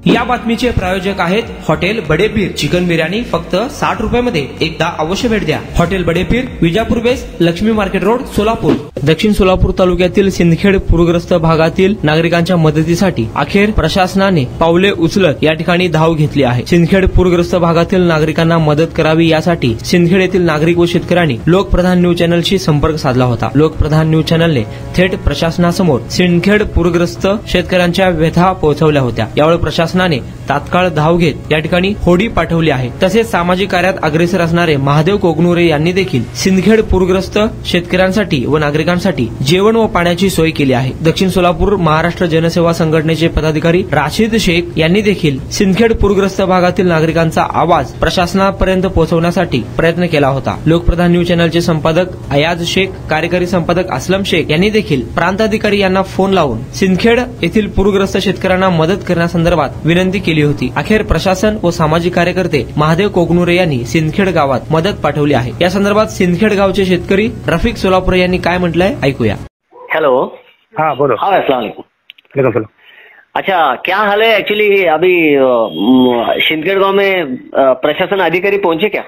या बातमीचे प्रायोजक आहेत हॉटेल बडेपीर। चिकन बिर्याणी फक्त 60 रुपयामध्ये, एकदा अवश्य भेट द्या। Hotel Badepir, Vijapur base, Laxmi market road, Solapur. दक्षिण सोलापूर तालुक्यातील सिंदखेड पूरग्रस्त भागातील नागरिकांच्या मदतीसाठी अखेर प्रशासनाने पावले उचलत या ठिकाणी धाव घेतली आहे। सिंदखेड पूरग्रस्त भागातील नागरिकांना मदत करावी यासाठी सिंदखेड येथील नागरिक व शेतकऱ्यांनी लोकप्रधान न्यूज चॅनलशी संपर्क साधला होता। लोकप्रधान न्यूज चॅनलने थेट प्रशासनासमोर सिंदखेड पूरग्रस्त शेतकऱ्यांच्या व्यथा पोहोचवल्या होत्या। यावेळी प्रशासनाने तात्काळ धाव घेत या ठिकाणी होडी पाठवली आहे। तसेच सामाजिक कार्यात अग्रेसर असणारे महादेव कोगनुरे यांनी देखील सिंदखेड पूरग्रस्त शेतकऱ्यांसाठी व नागरिकांसाठी जेवण व पाण्याची सोय केली आहे। दक्षिण सोलापूर महाराष्ट्र जनसेवा संघटनेचे पदाधिकारी राशीद शेख यांनी देखील सिंदखेड पूरग्रस्त भागातील नागरिकांचा आवाज प्रशासनापर्यंत पोहोचवण्यासाठी प्रयत्न केला होता। लोकप्रधान न्यूज चॅनलचे संपादक अयाज शेख, कार्यकारी संपादक असलम शेख यांनी देखील प्रांताधिकारी यांना फोन लावून सिंदखेड येथील पूरग्रस्त शेतकऱ्यांना मदत करण्यासंदर्भात विनंती केली होती। अखेर प्रशासन व सामाजिक कार्यकर्ते महादेव कोगनुरे यांनी सिंदखेड गावात मदत पाठवली आहे। या संदर्भात सिंदखेड गावचे शेतकरी रफिक सोलापूर यांनी काय म्हटलंय ऐकूया। हेलो, हाँ बोलो। हाँ, अस्सलाम वालेकुम। हेलो। अच्छा, क्या हाल है? एक्चुअली अभी सिंदखेड गांव में प्रशासन अधिकारी पहुंचे क्या?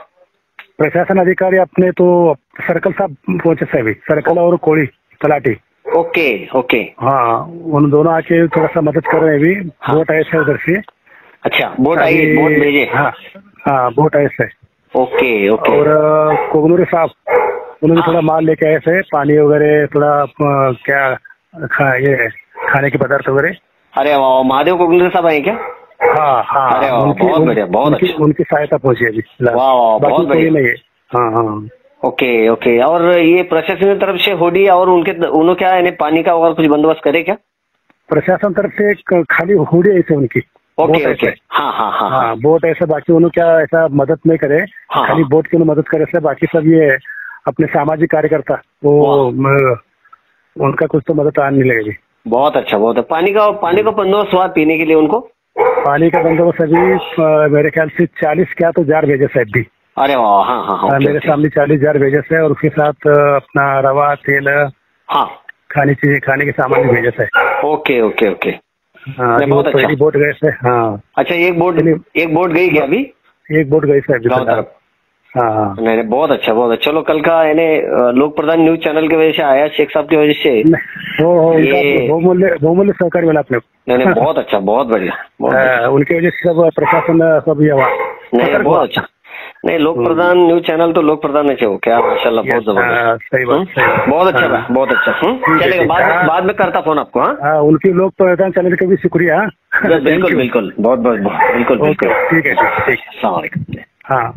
प्रशासन अधिकारी अपने तो सर्कल साहब पहुंचे सभी, सर्कल और कोड़ी तलाटी। Okay okay. हाँ, उन दोनों आके थोड़ा सा मदद कर रहे हैं अभी। हाँ। बोट आए थे उधर से। अच्छा, बोट आई, बोट भेजे? हाँ, बोट आए थे। Okay okay. और कोगनूरे साहब उन्होंने थोड़ा माल लेके आए थे, पानी वगैरह, थोड़ा ये खाने के पदार्थ वगैरह। अरे वाह, महादेव कोगनुरे साहब आए क्या? हाँ, अरे वाह, बहुत बढ़िया, बहुत अच्छा। उनकी सहायता पहुंची अभी। वाह, बहुत बढ़िया। नहीं है। हाँ। Okay okay. और ये प्रशासन की तरफ से होडी और उन्होंने क्या यानी पानी का और कुछ बंदोबस्त करे क्या? प्रशासन तरफ से एक खाली होड़ी आई थी उनकी। Okay okay. हाँ, बोट ऐसा, बाकी उन्होंने क्या ऐसा मदद नहीं करे। खाली बोट की मदद करे से, बाकी सब ये अपने सामाजिक कार्यकर्ता वो उनका कुछ तो मदद आने नहीं लगेगी। बहुत अच्छा, बहुत है। पानी का बंदोबस्त हुआ पीने के लिए उनको? पानी का बंदोबस्त अभी मेरे ख्याल से 40 क्या तो जार भेजे साहब भी। अरे वाह, हाँ। मेरे सामने 40 जार भेजे है, और उसके साथ अपना रवा, तेल, हाँ, खाने के सामान भी भेजे है। Okay okay okay. हाँ, बहुत अच्छा। बोट गए थे। हाँ। अच्छा, एक बोट गई क्या अभी? एक बोट गई साहब। हाँ। नहीं, बहुत अच्छा, बहुत अच्छा। चलो, कल का यानी लोक प्रधान न्यूज चैनल की वजह से आया, शेख साहब की वजह से बहुमूल्य सहकार मिला अपने। नहीं, बहुत अच्छा, बहुत बढ़िया। उनकी वजह से सब प्रशासन सब ये हुआ। नहीं, बहुत अच्छा। नहीं, लोक प्रधान न्यूज चैनल तो लोक प्रधान ने क्या माशाल्लाह, बहुत जबरदस्त। सही बात। बहुत अच्छा, बहुत अच्छा। चलेगा, बाद में करता फोन आपको। हाँ, उनकी लोक प्रधान चैनल का भी शुक्रिया। बिल्कुल, बहुत बिल्कुल। ठीक है। अस्सलाम वालेकुम। हाँ।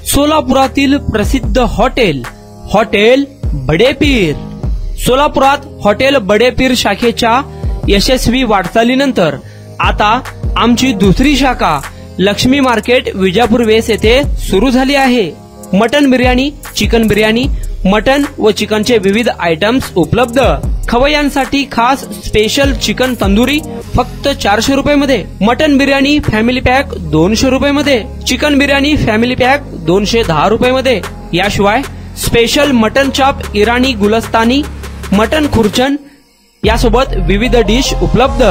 सोलापुरातील प्रसिद्ध हॉटेल बडेपीर। सोलापुरात हॉटेल बडेपीर शाखेच्या यशस्वी वाटचालीनंतर आता आमची दुसरी शाखा लक्ष्मी मार्केट विजापूर वेस येथे सुरू झाली आहे। Mutton biryani, chicken biryani, mutton व चिकनचे विविध आयटम्स उपलब्ध। खवय्यांसाठी खास स्पेशल चिकन तंदुरी फक्त 400 रुपये। मटन बिर्याणी फॅमिली पॅक 200 रुपये। चिकन बिर्याणी फॅमिली पॅक 210 रुपये। याशिवाय special mutton chop, Irani Gulstani, mutton khurchan यासोबत विविध डिश उपलब्ध।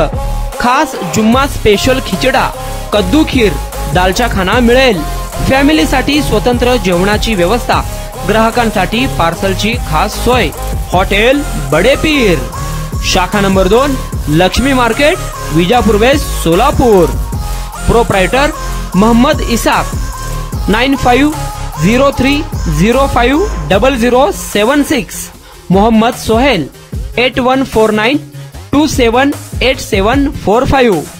खास जुम्मा स्पेशल खिचडा, कद्दू खीर, दालचा खाना मिळेल। फॅमिलीसाठी स्वतंत्र जेवणाची व्यवस्था, ग्राहकांसाठी पार्सलची खास सोय। हॉटेल बडेपीर, शाखा number 2, Laxmi market, Vijapur west, Solapur. Proprietor Mohammed Isaq. 9503050076। Mohammed Sohail 8149278745।